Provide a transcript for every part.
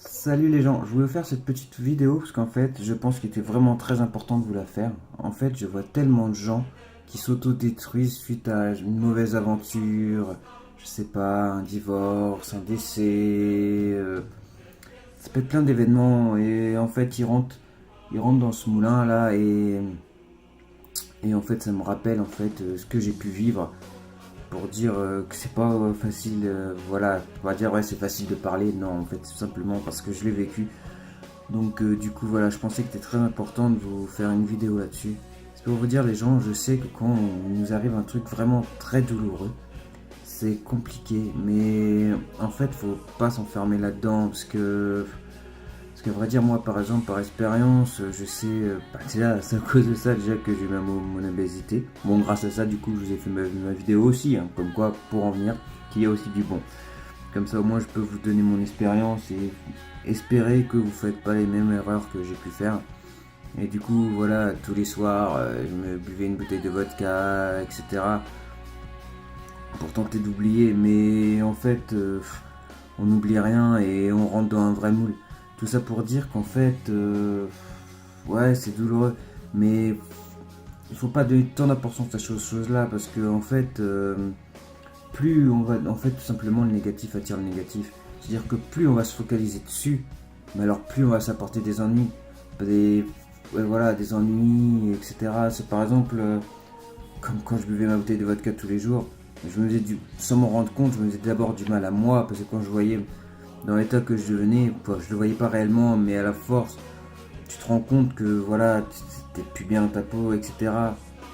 Salut les gens, je voulais faire cette petite vidéo parce qu'en fait, je pense qu'il était vraiment très important de vous la faire. En fait, je vois tellement de gens qui s'auto-détruisent suite à une mauvaise aventure, je sais pas, un divorce, un décès, ça peut être plein d'événements et en fait, ils rentrent dans ce moulin là et en fait, ça me rappelle en fait ce que j'ai pu vivre pour dire que c'est pas facile, voilà, on va dire ouais c'est facile de parler, non en fait tout simplement parce que je l'ai vécu. Donc du coup voilà, je pensais que c'était très important de vous faire une vidéo là-dessus. C'est pour vous dire les gens, je sais que quand il nous arrive un truc vraiment très douloureux, c'est compliqué, mais en fait faut pas s'enfermer là-dedans parce que à vrai dire moi par exemple par expérience je sais déjà c'est à cause de ça déjà que j'ai eu mon obésité. Bon grâce à ça du coup je vous ai fait ma vidéo aussi, hein, comme quoi pour en venir qu'il y a aussi du bon. Comme ça au moins je peux vous donner mon expérience et espérer que vous ne faites pas les mêmes erreurs que j'ai pu faire. Et du coup voilà, tous les soirs je me buvais une bouteille de vodka, etc. Pour tenter d'oublier, mais en fait on n'oublie rien et on rentre dans un vrai moule. Tout ça pour dire qu'en fait ouais c'est douloureux, mais il faut pas donner tant d'importance à ces choses-là parce que en fait plus on va, en fait, tout simplement, le négatif attire le négatif. C'est-à-dire que plus on va se focaliser dessus, mais alors plus on va s'apporter des ennuis, ouais, voilà, des ennuis, etc. C'est par exemple, comme quand je buvais ma bouteille de vodka tous les jours, je me faisais sans m'en rendre compte, je me faisais d'abord du mal à moi, parce que quand je voyais dans l'état que je devenais, je le voyais pas réellement, mais à la force, tu te rends compte que voilà, t'es plus bien dans ta peau, etc.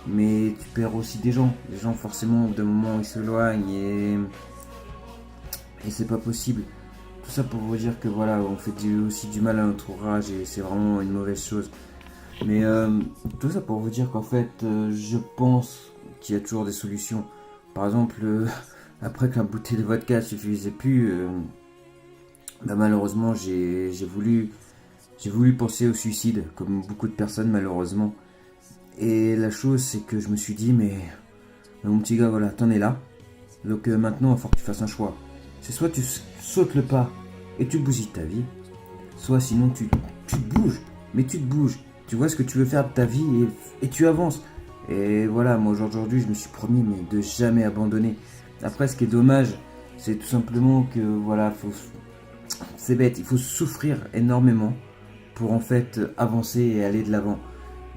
Mais tu perds aussi des gens. Les gens, forcément, au bout d'un moment, ils s'éloignent et c'est pas possible. Tout ça pour vous dire que voilà, on fait aussi du mal à notre entourage et c'est vraiment une mauvaise chose. Mais tout ça pour vous dire qu'en fait, je pense qu'il y a toujours des solutions. Par exemple, après qu'un bouteille de vodka suffisait plus, bah, malheureusement, j'ai voulu penser au suicide, comme beaucoup de personnes malheureusement. Et la chose, c'est que je me suis dit, mais mon petit gars, voilà, t'en es là. Donc maintenant, il va falloir que tu fasses un choix. C'est soit tu sautes le pas et tu bousilles ta vie, soit sinon tu te bouges, mais tu te bouges. Tu vois ce que tu veux faire de ta vie et tu avances. Et voilà, moi aujourd'hui, je me suis promis mais de jamais abandonner. Après, ce qui est dommage, c'est tout simplement que voilà, c'est bête, il faut souffrir énormément pour en fait avancer et aller de l'avant.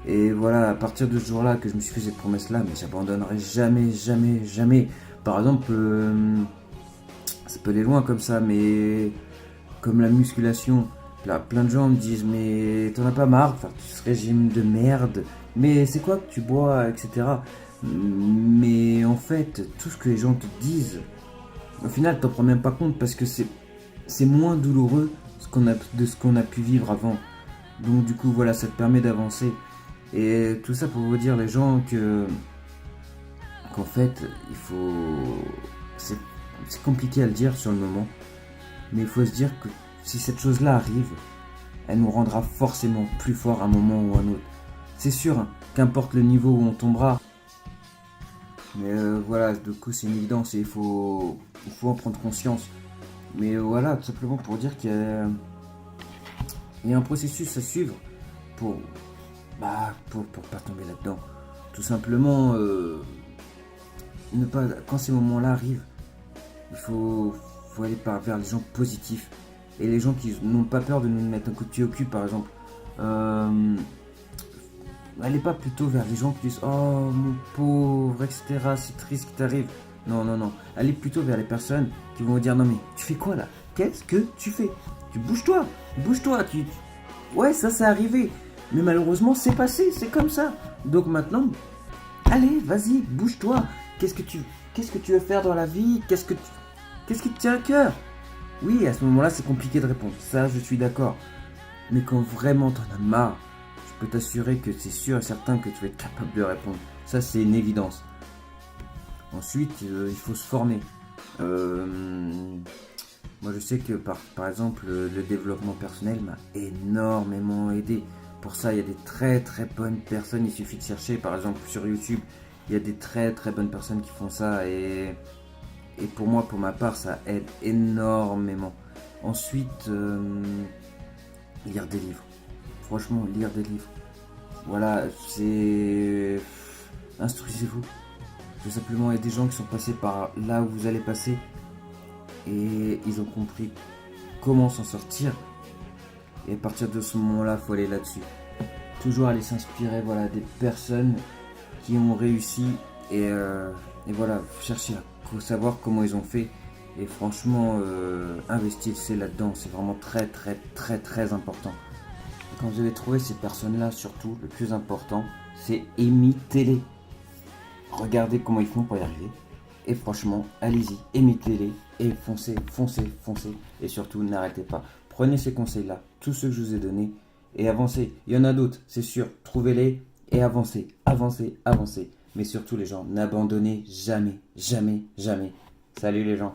Et voilà, à partir de ce jour-là que je me suis fait cette promesse-là, mais j'abandonnerai jamais, jamais, jamais. Par exemple, ça peut aller loin comme ça, mais comme la musculation, là, plein de gens me disent, mais t'en as pas marre de faire tout ce régime de merde, mais c'est quoi que tu bois, etc. Mais en fait, tout ce que les gens te disent, au final, t'en prends même pas compte parce que c'est moins douloureux de ce qu'on a pu vivre avant. Donc du coup, voilà, ça te permet d'avancer. Et tout ça pour vous dire, les gens, qu'en fait, il faut... C'est c'est compliqué à le dire sur le moment, mais il faut se dire que si cette chose-là arrive, elle nous rendra forcément plus fort à un moment ou à un autre. C'est sûr, hein, qu'importe le niveau où on tombera, mais voilà, du coup c'est une évidence et il faut en prendre conscience. Mais voilà, tout simplement pour dire qu'il y a un processus à suivre pour, pour pas tomber là-dedans. Tout simplement, ne pas, quand ces moments-là arrivent, il faut aller vers les gens positifs et les gens qui n'ont pas peur de nous mettre un coup de pied au cul, par exemple. Allez pas plutôt vers les gens qui disent oh mon pauvre, etc. C'est triste qui t'arrive. Non, non, non. Allez plutôt vers les personnes qui vont vous dire non mais tu fais quoi là? Qu'est-ce que tu fais? Tu bouges-toi, bouge-toi. Ouais, ça c'est arrivé. Mais malheureusement c'est passé, c'est comme ça. Donc maintenant, allez, vas-y, bouge-toi. Qu'est-ce que tu veux faire dans la vie? Qu'est-ce qui te tient à cœur? Oui, à ce moment-là, c'est compliqué de répondre. Ça, je suis d'accord. Mais quand vraiment t'en as marre, je peux t'assurer que c'est sûr et certain que tu vas être capable de répondre. Ça, c'est une évidence. Ensuite, il faut se former. Moi, je sais que par exemple, le développement personnel m'a énormément aidé. Pour ça, il y a des très très bonnes personnes. Il suffit de chercher, par exemple, sur YouTube. Il y a des très très bonnes personnes qui font ça. Et pour moi, pour ma part, ça aide énormément. Ensuite, lire des livres. Franchement, lire des livres. Voilà, c'est... Instruisez-vous. Tout simplement, il y a des gens qui sont passés par là où vous allez passer et ils ont compris comment s'en sortir. Et à partir de ce moment-là, il faut aller là-dessus. Toujours aller s'inspirer, voilà, des personnes qui ont réussi et voilà, chercher à savoir comment ils ont fait. Et franchement, investissez là-dedans, c'est vraiment très très très très important. Et quand vous allez trouver ces personnes-là, surtout, le plus important, c'est imitez-les. Regardez comment ils font pour y arriver. Et franchement, allez-y, imitez-les et foncez, foncez, foncez. Et surtout, n'arrêtez pas. Prenez ces conseils-là, tous ceux que je vous ai donnés, et avancez. Il y en a d'autres, c'est sûr. Trouvez-les et avancez, avancez, avancez. Mais surtout, les gens, n'abandonnez jamais, jamais, jamais. Salut les gens.